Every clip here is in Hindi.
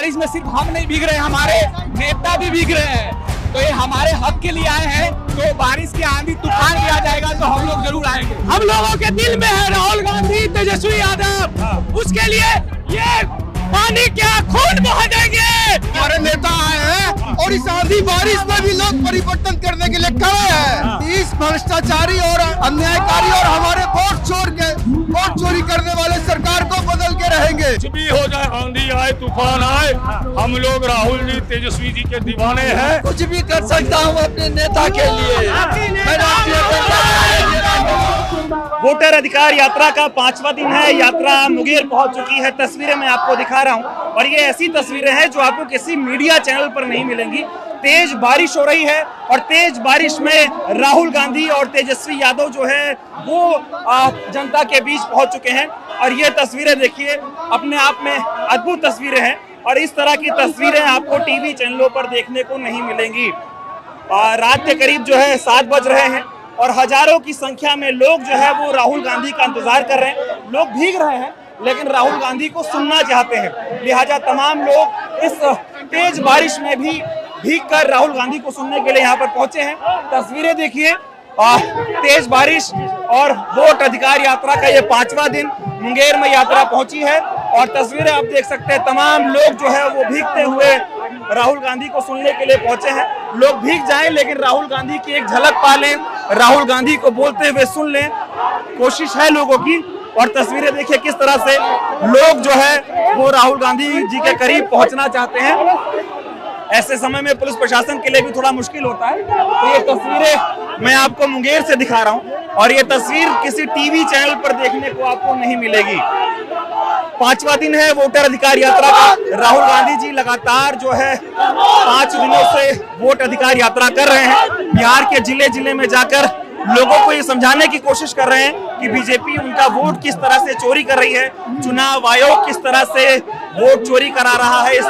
बारिश में सिर्फ हम नहीं भीग रहे, हमारे नेता भी भीग रहे हैं। तो ये हमारे हक के लिए आए हैं। तो बारिश की आंधी तूफान भी आ जाएगा तो हम लोग जरूर आएंगे। हम लोगों के दिल में है राहुल गांधी, तेजस्वी यादव। उसके लिए ये पानी क्या खून बहा देंगे। हमारे नेता आए हैं और इस आंधी बारिश में भी लोग परिवर्तन करने के लिए खड़े हैं। इस भ्रष्टाचारी और अन्यायकारी और हमारे वोट चोरी करने वाले सरकार को बदल के रहेंगे। कुछ भी हो जाए, आंधी आए तूफान आए, हम लोग राहुल जी तेजस्वी जी के दीवाने हैं। कुछ भी कर सकता हूँ अपने नेता के लिए। वोटर अधिकार यात्रा का 5वां दिन है। यात्रा मुंगेर पहुंच चुकी है। तस्वीरें मैं आपको दिखा रहा हूं और ये ऐसी तस्वीरें हैं जो आपको किसी मीडिया चैनल पर नहीं मिलेंगी। तेज बारिश हो रही है और तेज बारिश में राहुल गांधी और तेजस्वी यादव जो है वो जनता के बीच पहुंच चुके हैं। और ये तस्वीरें देखिए, अपने आप में अद्भुत तस्वीरें हैं और इस तरह की तस्वीरें आपको टीवी चैनलों पर देखने को नहीं मिलेंगी। रात के करीब जो है 7 बज रहे हैं और हजारों की संख्या में लोग जो है वो राहुल गांधी का इंतजार कर रहे हैं। लोग भीग रहे हैं लेकिन राहुल गांधी को सुनना चाहते हैं, लिहाजा तमाम लोग इस तेज बारिश में भी भीग कर राहुल गांधी को सुनने के लिए यहाँ पर पहुंचे हैं। तस्वीरें देखिए, तेज बारिश और वोट अधिकार यात्रा का ये 5वां दिन मुंगेर में यात्रा पहुंची है और तस्वीरें आप देख सकते हैं। तमाम लोग जो है वो भीगते हुए राहुल गांधी को सुनने के लिए पहुंचे हैं। लोग भीग जाएं लेकिन राहुल गांधी की एक झलक पा लें, राहुल गांधी को बोलते हुए सुन लें, कोशिश है लोगों की। और तस्वीरें देखिए किस तरह से लोग जो है वो राहुल गांधी जी के करीब पहुंचना चाहते हैं। ऐसे समय में पुलिस प्रशासन के लिए भी थोड़ा मुश्किल होता है। तो ये तस्वीरें मैं आपको मुंगेर से दिखा रहा हूं और ये तस्वीर किसी टीवी चैनल पर देखने को आपको नहीं मिलेगी। 5वां दिन है वोटर अधिकार यात्रा का। राहुल गांधी जी लगातार जो है 5 दिनों से वोट अधिकार यात्रा कर रहे हैं। बिहार के जिले जिले में जाकर लोगों को ये समझाने की कोशिश कर रहे हैं कि बीजेपी उनका वोट किस तरह से चोरी कर रही है, चुनाव आयोग किस तरह से वोट चोरी करा रहा है इस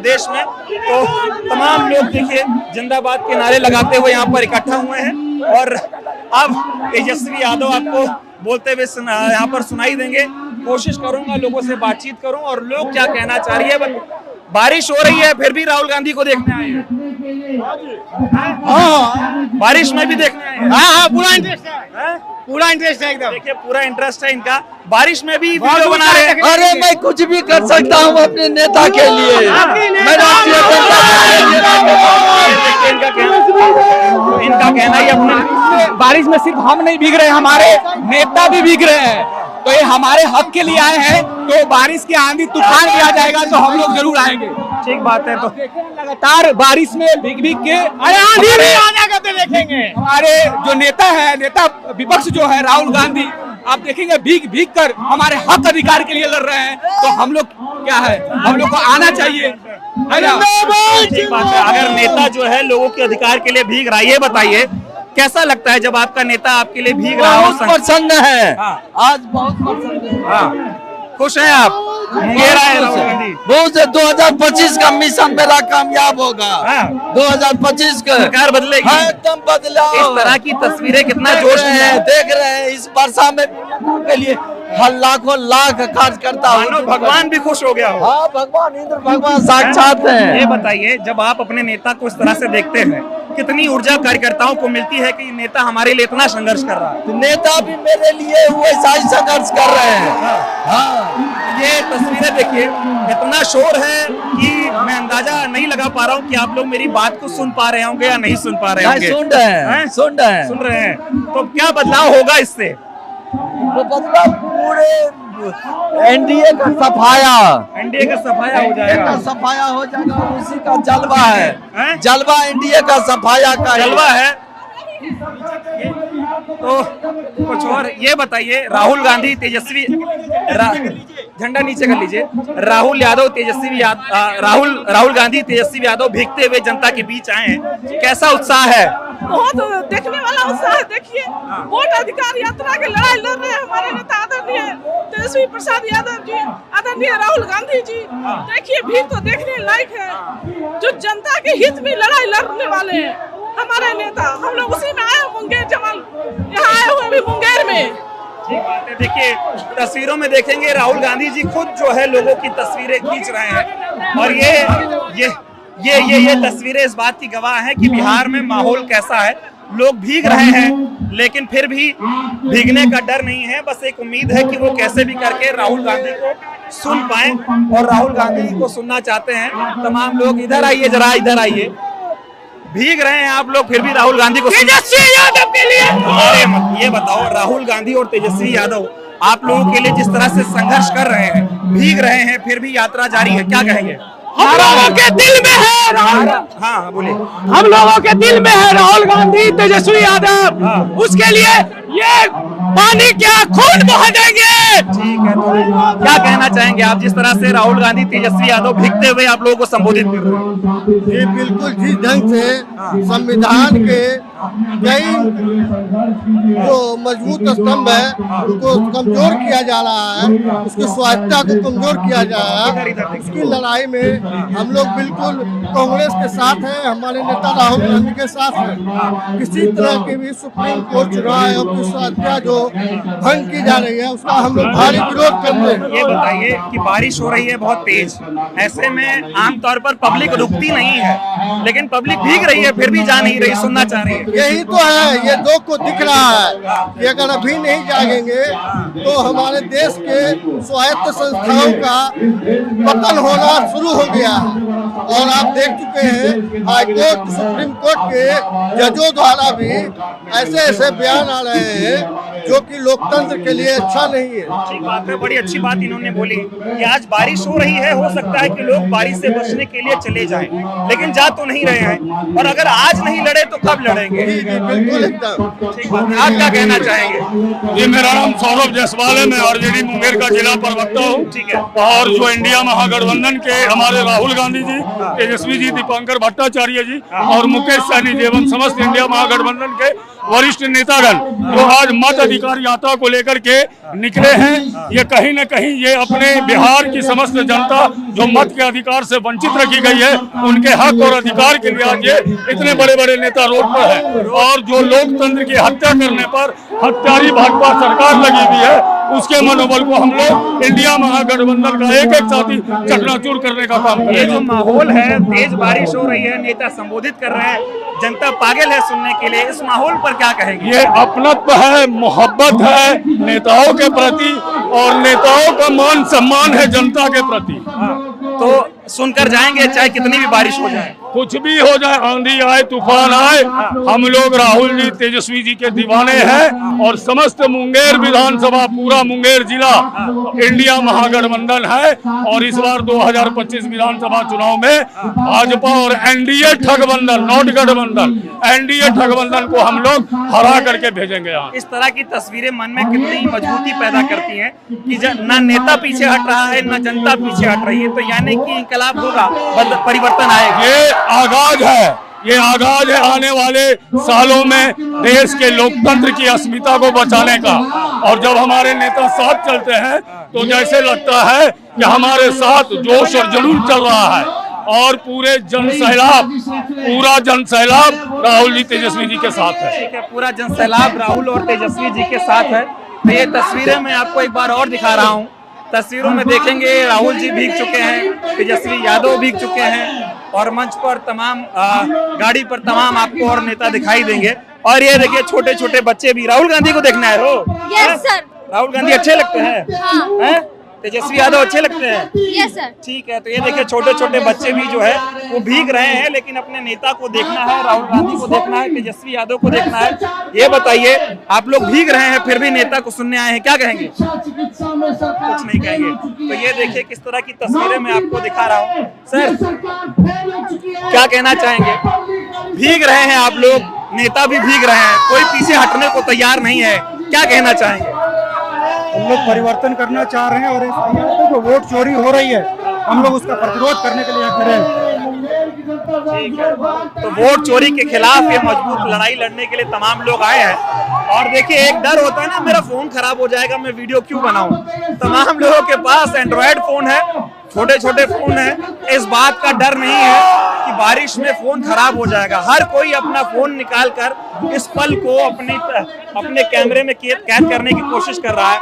देश में। तो तमाम लोग देखिए जिंदाबाद के नारे लगाते हुए यहाँ पर इकट्ठा हुए हैं और अब तेजस्वी यादव आपको बोलते हुए यहाँ पर सुनाई देंगे। कोशिश करूंगा लोगों से बातचीत करूं और लोग क्या कहना चाह रही है। बारिश हो रही है फिर भी राहुल गांधी को देखने आए हैं। हाँ, बारिश में भी देखने आए हैं। हाँ, पूरा इंटरेस्ट है, पूरा इंटरेस्ट है एकदम। देखिए पूरा इंटरेस्ट है इनका। बारिश में भी वीडियो बना रहे हैं। अरे मैं कुछ भी कर सकता हूँ अपने नेता के लिए। मैं राष्ट्रीय इनका कहना ही अपने बारिश में सिर्फ हम नहीं भीग रहे, हमारे नेता भी भीग रहे हैं। तो ये हमारे हक के लिए आए हैं। तो बारिश की आंधी तूफान भी आ जाएगा तो हम लोग जरूर आएंगे। ठीक बात है। तो लगातार बारिश में भीग भीग के आंधी भी आ जाएगा तो देखेंगे। हमारे जो नेता है, नेता विपक्ष जो है राहुल गांधी, आप देखेंगे भीग भीग कर हमारे हक अधिकार के लिए लड़ रहे हैं। तो हम लोग क्या है, हम लोग को आना चाहिए, है ना। ठीक बात है। अगर नेता जो है लोगों के अधिकार के लिए भीग रहा है, ये बताइए कैसा लगता है जब आपका नेता आपके लिए भीग रहा हो? प्रसन्न है। हाँ। आज बहुत प्रसन्न है। हाँ, खुश हैं आप? मुंगेर आए राहुल गांधी। बहुत 2025 का मिशन मेरा कामयाब होगा। हाँ। 2025 का सरकार बदलेगी। हाँ, एकदम बदलाव। इस तरह की तस्वीरें कितना जोश है। देख रहे हैं इस वर्षा में के लिए लाखों लाख कार्यकर्ता मानो भगवान भी खुश हो गया हो। हाँ, भगवान इंद्र भगवान साक्षात हैं। ये बताइए जब आप अपने नेता को इस तरह से देखते हैं कितनी ऊर्जा कार्यकर्ताओं को मिलती है कि नेता हमारे लिए इतना संघर्ष कर रहा है। तो नेता भी मेरे लिए वैसा ही संघर्ष कर रहे हैं। हाँ। ये तस्वीरें देखिए, इतना शोर है कि मैं अंदाजा नहीं लगा पा रहा हूँ कि आप लोग मेरी बात को सुन पा रहे होंगे या नहीं सुन पा रहे होंगे। सुन रहे हैं, सुन रहे हैं, सुन रहे हैं। तो क्या बदलाव होगा इससे? तो बदलाव पूरे एनडीए का सफाया, एनडीए का सफाया हो जाएगा। सफाया हो जाएगा, उसी का जलवा है। हैं? जलवा एनडीए का सफाया का जलवा है। तो कुछ और ये बताइए, राहुल गांधी तेजस्वी झंडा नीचे कर लीजिए। राहुल गांधी तेजस्वी यादव भीगते हुए जनता के बीच आए हैं, कैसा उत्साह है? बहुत देखने वाला उत्साह है। देखिए वोट अधिकार यात्रा की लड़ाई लड़ रहे हैं हमारे नेता आदरणीय तेजस्वी प्रसाद यादव जी, आदरणीय राहुल गांधी जी। देखिए भीड़ तो देखने लायक है। जो जनता के हित में लड़ाई लड़ने वाले हैं हमारे नेता, हम लोग उसी में आए मुंगेर जमाल, यहाँ आए हुए भी मुंगेर में। ठीक बात है। देखिए तस्वीरों में देखेंगे राहुल गांधी जी खुद जो है लोगों की तस्वीरें खींच रहे हैं और ये तस्वीरें इस बात की गवाह हैं कि बिहार में माहौल कैसा है। लोग भीग रहे हैं लेकिन फिर भी भीगने का डर नहीं है। बस एक उम्मीद है कि वो कैसे भी करके राहुल गांधी को सुन पाए और राहुल गांधी को सुनना चाहते हैं तमाम लोग। इधर आइए जरा, इधर आइए। भीग रहे हैं आप लोग फिर भी राहुल गांधी को तेजस्वी यादव के लिए। अरे ये बताओ, राहुल गांधी और तेजस्वी यादव आप लोगों के लिए जिस तरह से संघर्ष कर रहे हैं, भीग रहे हैं फिर भी यात्रा जारी है, क्या कहेंगे? हम लोगों के दिल में है राहुल। हाँ बोलिए। हम लोगों के दिल में है राहुल गांधी तेजस्वी यादव। उसके लिए ये पानी क्या खून बहा देंगे। ठीक है, तो क्या कहना चाहेंगे आप जिस तरह से राहुल गांधी तेजस्वी यादव भीगते हुए आप लोगों को संबोधित कर रहे हैं? ये बिल्कुल जिस ढंग से संविधान के कई जो मजबूत स्तंभ है उनको कमजोर किया जा रहा है, उसकी स्वायत्तता को कमजोर किया जा रहा है, उसकी लड़ाई में हम लोग बिल्कुल कांग्रेस के साथ हैं, हमारे नेता राहुल गांधी के साथ हैं। किसी तरह के भी सुप्रीम कोर्ट चुनाव आयोग की स्वायत्तता जो भंग की जा रही है उसका हम लोग भारी विरोध करते हैं। ये बताइए कि बारिश हो रही है बहुत तेज, ऐसे में आमतौर पर पब्लिक रुकती नहीं है लेकिन पब्लिक भीग रही है फिर भी जा नहीं रही, सुनना चाह रही है। यही तो है, ये दो को दिख रहा है कि अगर अभी नहीं जागेंगे तो हमारे देश के स्वायत्त संस्थाओं का पतन होना शुरू हो गया है। और आप देख चुके हैं हाईकोर्ट सुप्रीम कोर्ट के जजों द्वारा भी ऐसे ऐसे बयान आ रहे हैं जो कि लोकतंत्र के लिए अच्छा नहीं है। ठीक बात है, बड़ी अच्छी बात इन्होंने बोली कि आज बारिश हो रही है, हो सकता है कि लोग बारिश से बचने के लिए चले जाएं, लेकिन जा तो नहीं रहे हैं और अगर आज नहीं लड़े तो कब लड़ेंगे? जी बिल्कुल एकदम ठीक बात है। आप क्या कहना चाहेंगे? जी मेरा नाम सौरभ जायसवाल है, मैं आरजेडी मुंगेर का जिला प्रवक्ता हूँ। ठीक है। और जो इंडिया महागठबंधन के हमारे राहुल गांधी जी, तेजस्वी जी, दीपांकर भट्टाचार्य जी और मुकेश सहनी जी एवं समस्त इंडिया महागठबंधन के वरिष्ठ नेतागण जो आज मत अधिकार यात्रा को लेकर के निकले हैं, ये कहीं न कहीं ये अपने बिहार की समस्त जनता जो मत के अधिकार से वंचित रखी गई है उनके हक और अधिकार के लिए आज ये इतने बड़े बड़े नेता रोड पर है। और जो लोकतंत्र की हत्या करने पर हत्यारी भाजपा सरकार लगी हुई है उसके मनोबल को हम लोग इंडिया महागठबंधन का एक एक साथी चकनाचूर करने का काम ये करेंगे। जो माहौल है, तेज बारिश हो रही है, नेता संबोधित कर रहे हैं, जनता पागल है सुनने के लिए, इस माहौल पर क्या कहेंगे? ये अपनत्व है, मोहब्बत है नेताओं के प्रति और नेताओं का मान सम्मान है जनता के प्रति। तो सुनकर जाएंगे चाहे कितनी भी बारिश हो जाए, कुछ भी हो जाए, आंधी आए तूफान आए, हम लोग राहुल जी तेजस्वी जी के दीवाने हैं और समस्त मुंगेर विधानसभा पूरा मुंगेर जिला इंडिया महागठबंधन है। और इस बार 2025 विधानसभा चुनाव में भाजपा और एनडीए ठगबंधन, नॉट गठबंधन, एनडीए ठगबंधन को हम लोग हरा करके भेजेंगे। यहाँ इस तरह की तस्वीरें मन में कितनी मजबूती पैदा करती हैं कि न नेता पीछे हट रहा है न जनता पीछे हट रही है, तो यानी कि इंकलाब होगा, परिवर्तन आएगा। ये आगाज है, ये आगाज है आने वाले सालों में देश के लोकतंत्र की अस्मिता को बचाने का। और जब हमारे नेता साथ चलते हैं तो जैसे लगता है कि हमारे साथ जोश और जुनून चल रहा है और पूरा जन सैलाब राहुल जी तेजस्वी जी के साथ है। ठीक है, पूरा जन सैलाब राहुल और तेजस्वी जी के साथ है। तो ये तस्वीरें मैं आपको एक बार और दिखा रहा हूँ। तस्वीरों में देखेंगे राहुल जी भीग चुके हैं, तेजस्वी यादव भीग चुके हैं और मंच पर तमाम गाड़ी पर तमाम आपको और नेता दिखाई देंगे। और ये देखिए छोटे छोटे बच्चे भी राहुल गांधी को देखना है। हो यस सर। राहुल गांधी अच्छे लगते हैं? हाँ। हैं? तेजस्वी यादव अच्छे लगते हैं? Yes sir. ठीक है, तो ये देखिए छोटे छोटे बच्चे भी जो है वो भीग रहे हैं, लेकिन अपने नेता को देखना है, राहुल गांधी को देखना है, तेजस्वी यादव को देखना है। ये बताइए, आप लोग भीग रहे हैं फिर भी नेता को सुनने आए हैं, क्या कहेंगे? कुछ नहीं कहेंगे। तो ये देखिए किस तरह की तस्वीरें मैं आपको दिखा रहा हूँ। सर क्या कहना चाहेंगे? भीग रहे हैं आप लोग, नेता भी भीग रहे हैं, कोई पीछे हटने को तैयार नहीं है, क्या कहना चाहेंगे? हम लोग परिवर्तन करना चाह रहे हैं और जो वोट चोरी हो रही है हम लोग उसका प्रतिरोध करने के लिए खड़े हैं। ठीक है, तो वोट चोरी के खिलाफ ये मजबूत लड़ाई लड़ने के लिए तमाम लोग आए हैं। और देखिए एक डर होता है ना, मेरा फोन खराब हो जाएगा, मैं वीडियो क्यों बनाऊं। तमाम लोगों के पास एंड्रॉयड फोन है, छोटे छोटे फोन है, इस बात का डर नहीं है कि बारिश में फोन खराब हो जाएगा। हर कोई अपना फोन निकाल कर इस पल को अपने कैमरे में कैद करने की कोशिश कर रहा है।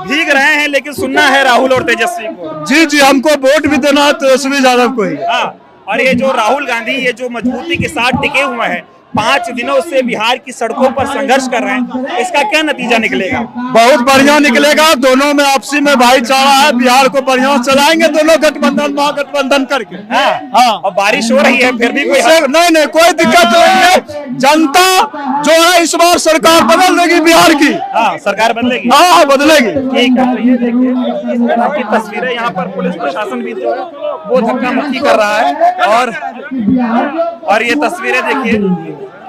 भीग रहे हैं, लेकिन सुनना है राहुल और तेजस्वी को। जी हमको वोट भी देना है तेजस्वी यादव को ही। हाँ, और ये जो राहुल गांधी ये जो मजबूती के साथ टिके हुए हैं, 5 दिनों से बिहार की सड़कों पर संघर्ष कर रहे हैं, इसका क्या नतीजा निकलेगा? बहुत बढ़िया निकलेगा। दोनों में आपसी में भाईचारा है। बिहार को बढ़िया चलाएंगे दोनों गठबंधन महागठबंधन करके। हाँ, और बारिश हो रही है फिर भी कोई नहीं कोई दिक्कत नहीं है। जनता जो है इस बार सरकार बदल देगी बिहार की। हाँ, सरकार बदलेगी। हाँ बदलेगी। ठीक है, तो ये देखिए इस तरह की तस्वीरें यहाँ पर पुलिस प्रशासन भी जो है वो धक्का मुक्की कर रहा है। और ये तस्वीरें देखिए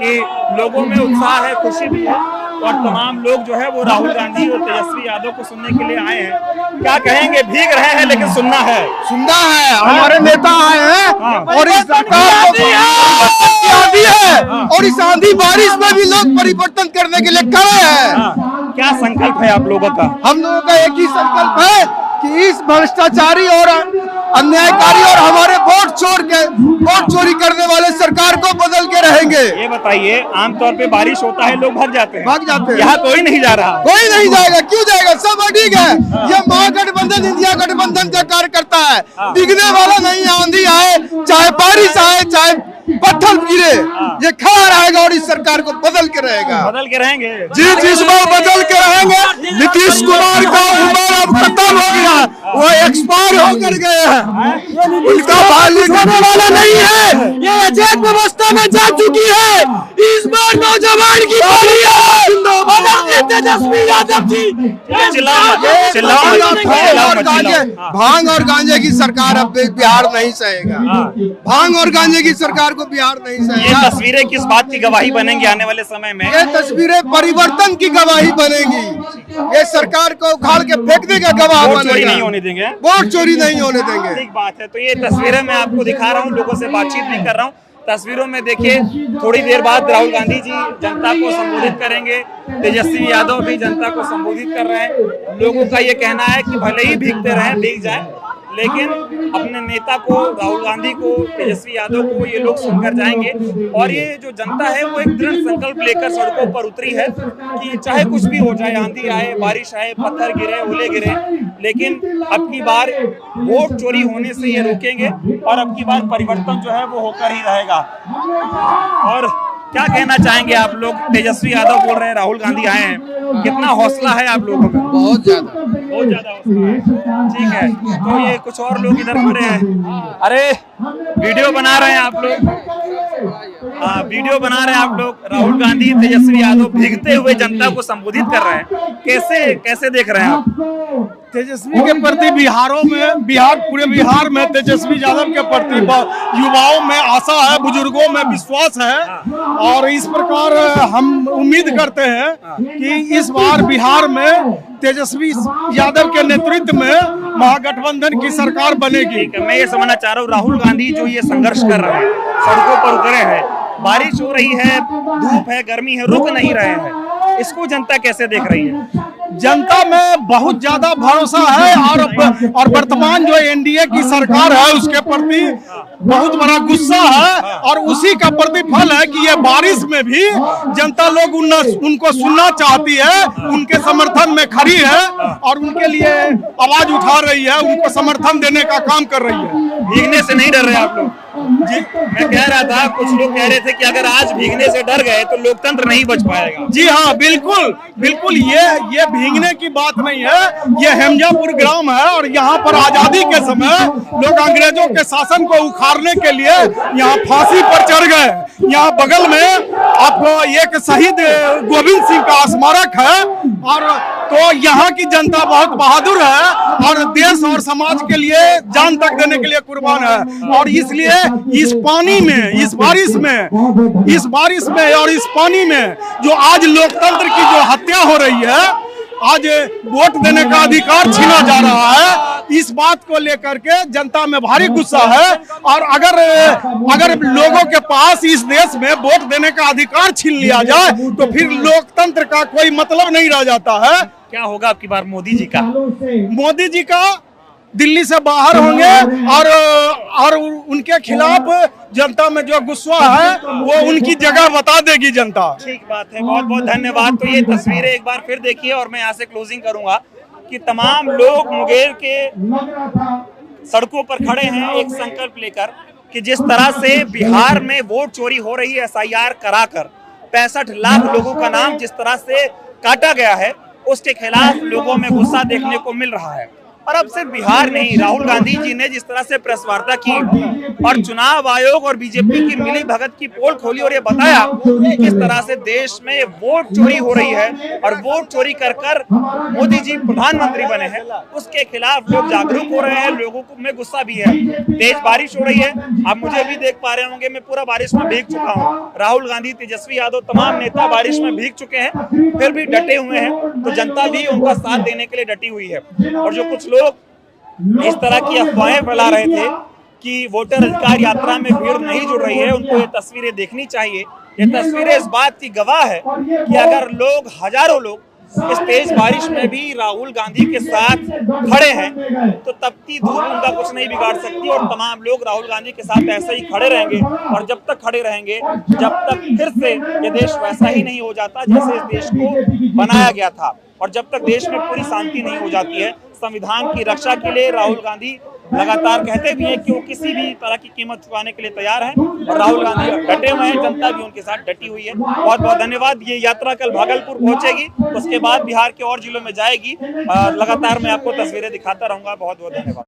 कि लोगों में उत्साह है, खुशी भी है, और तमाम लोग जो है वो राहुल गांधी और तेजस्वी यादव को सुनने के लिए आए हैं। क्या कहेंगे? भीग रहे हैं लेकिन सुनना है। हमारे नेता आए हैं और इस सरकार आंधी है और इस आंधी बारिश में भी लोग परिवर्तन करने के लिए खड़े हैं। क्या संकल्प है आप लोगों का? हम लोगों का एक ही संकल्प है कि इस भ्रष्टाचारी और अन्यायकारी और हमारे वोट चोरी करने वाले सरकार को बदल के रहेंगे। ये बताइए, आमतौर पे बारिश होता है लोग भाग जाते हैं। यहाँ कोई नहीं जा रहा। कोई नहीं जाएगा। क्यों जाएगा? सब ठीक है। ये महागठबंधन इंडिया गठबंधन का कार्य करता है। दिखने वाला नहीं। आंधी आए, चाहे बारिश आए, चाहे पत्थर गिरे, ये खड़ा रहेगा और इस सरकार को बदल के रहेगा। बदल के रहेंगे। जी इस बार बदल के रहेंगे। नीतीश कुमार का उम्र अब खत्म हो गया, वो एक्सपायर होकर गए हैं। उनका भाली करने वाला नहीं है। ये अजैब व्यवस्था में जा चुकी है। इस बार नौजवान की तेजस्वी यादव जी। भांग और गांजे की सरकार अब बिहार नहीं सहेगा। भांग और गांजे की सरकार को बिहार नहीं सहेगा। ये तस्वीरें किस बात की गवाही बनेंगी आने वाले समय में? ये तस्वीरें परिवर्तन की गवाही बनेगी। ये सरकार को उखाड़ के फेंकने का गवाह बनेगा। वोट चोरी नहीं होने देंगे। वोट चोरी नहीं होने देंगे। ठीक बात है। तो ये तस्वीरें मैं आपको दिखा रहा हूँ, लोगों से बातचीत भी कर रहा हूँ। तस्वीरों में देखिए, थोड़ी देर बाद राहुल गांधी जी जनता को संबोधित करेंगे। तेजस्वी यादव भी जनता को संबोधित कर रहे हैं। लोगों का ये कहना है कि भले ही भीगते रहें, भीग जाए, लेकिन अपने नेता को, राहुल गांधी को, तेजस्वी यादव को ये लोग सुनकर जाएंगे। और ये जो जनता है वो एक दृढ़ संकल्प लेकर सड़कों पर उतरी है कि चाहे कुछ भी हो जाए, आंधी आए, बारिश आए, पत्थर गिरे, ओले गिरे, लेकिन अब की बार वोट चोरी होने से ये रोकेंगे और अब की बार परिवर्तन जो है वो होकर ही रहेगा। और क्या कहना चाहेंगे आप लोग? तेजस्वी यादव बोल रहे हैं राहुल गांधी आए हैं, कितना हौसला है आप लोगों का? बहुत ज्यादा हौसला है। ठीक है, तो ये कुछ और लोग इधर खड़े हैं। अरे वीडियो बना रहे हैं आप लोग? वीडियो बना रहे हैं आप लोग। राहुल गांधी, तेजस्वी यादव भीगते हुए जनता को संबोधित कर रहे हैं। कैसे देख रहे हैं आप? तेजस्वी के प्रति पूरे बिहार में तेजस्वी यादव के प्रति युवाओं में आशा है, बुजुर्गों में विश्वास है, और इस प्रकार हम उम्मीद करते हैं कि इस बार बिहार में तेजस्वी यादव के नेतृत्व में महागठबंधन की सरकार बनेगी। मैं ये समझना चाह रहा हूँ, राहुल गांधी जो ये संघर्ष कर रहे हैं, सड़कों पर उतरे हैं, बारिश हो रही है, धूप है, गर्मी है, रुक नहीं रहे हैं, इसको जनता कैसे देख रही है? जनता में बहुत ज्यादा भरोसा है और वर्तमान जो एनडीए की सरकार है उसके प्रति बहुत बड़ा गुस्सा है, और उसी का प्रतिफल है कि ये बारिश में भी जनता लोग उनको सुनना चाहती है, उनके समर्थन में खड़ी है और उनके लिए आवाज उठा रही है, उनको समर्थन देने का काम कर रही है। भीगने से नहीं डर रहे आप लोग? जी, मैं कह रहा था, कुछ लोग कह रहे थे कि अगर आज भीगने से डर गए तो लोकतंत्र नहीं बच पाएगा। जी हाँ, बिल्कुल ये भीगने की बात नहीं है। ये हेमजापुर ग्राम है और यहाँ पर आजादी के समय लोग अंग्रेजों के शासन को उखाड़ने के लिए यहाँ फांसी पर चढ़ गए। यहाँ बगल में आपको एक शहीद गोविंद सिंह का स्मारक है, और तो यहाँ की जनता बहुत बहादुर है और देश और समाज के लिए जान तक देने के लिए कुर्बान है। और इसलिए इस पानी में, इस बारिश में और इस पानी में जो आज लोकतंत्र की जो हत्या हो रही है, आज वोट देने का अधिकार छीना जा रहा है, इस बात को लेकर के जनता में भारी गुस्सा है। और अगर लोगों के पास इस देश में वोट देने का अधिकार छीन लिया जाए तो फिर लोकतंत्र का कोई मतलब नहीं रह जाता है। क्या होगा आपकी बार मोदी जी का? मोदी जी का दिल्ली से बाहर होंगे और उनके खिलाफ जनता में जो गुस्सा है वो उनकी जगह बता देगी जनता। ठीक बात है, बहुत बहुत धन्यवाद। तो ये तस्वीरें एक बार फिर देखिए और मैं यहाँ से क्लोजिंग करूंगा कि तमाम लोग मुंगेर के सड़कों पर खड़े हैं एक संकल्प लेकर कि जिस तरह से बिहार में वोट चोरी हो रही है SIR कराकर 65 लाख लोगों का नाम जिस तरह से काटा गया है उसके खिलाफ लोगों में गुस्सा देखने को मिल रहा है। और अब सिर्फ बिहार नहीं, राहुल गांधी जी ने जिस तरह से प्रेस वार्ता की और चुनाव आयोग और बीजेपी की मिली भगत की पोल खोली और ये बताया कि किस तरह से देश में वोट चोरी हो रही है और वोट चोरी कर कर मोदी जी प्रधानमंत्री बने हैं, उसके खिलाफ लोग जागरूक हो रहे हैं, लोगों में गुस्सा भी है। तेज बारिश हो रही है, आप मुझे भी देख पा रहे होंगे, मैं पूरा बारिश में भीग चुका हूँ। राहुल गांधी, तेजस्वी यादव, तमाम नेता बारिश में भीग चुके हैं, फिर भी डटे हुए हैं, तो जनता भी उनका साथ देने के लिए डटी हुई है। और जो कुछ लोग इस तरह की अफवाहें फैला रहे थे कि वोटर अधिकार यात्रा में भीड़ नहीं जुड़ रही है, उनको ये तस्वीरें देखनी चाहिए। ये तस्वीरें इस बात की गवाह है कि अगर लोग, हजारों लोग इस तेज बारिश में भी राहुल गांधी के साथ खड़े हैं तो तपती धूप उनका कुछ नहीं बिगाड़ सकती और तमाम लोग राहुल गांधी के साथ ऐसे ही खड़े रहेंगे। और जब तक खड़े रहेंगे, जब तक फिर से ये देश वैसा ही नहीं हो जाता जैसे इस देश को बनाया गया था, और जब तक देश में पूरी शांति नहीं हो जाती है, संविधान की रक्षा के लिए राहुल गांधी लगातार कहते भी हैं कि वो किसी भी तरह की कीमत चुकाने के लिए तैयार हैं और राहुल गांधी डटे हुए हैं, जनता भी उनके साथ डटी हुई है। बहुत बहुत धन्यवाद। ये यात्रा कल भागलपुर पहुंचेगी, उसके बाद बिहार के और जिलों में जाएगी। लगातार मैं आपको तस्वीरें दिखाता रहूंगा। बहुत बहुत धन्यवाद।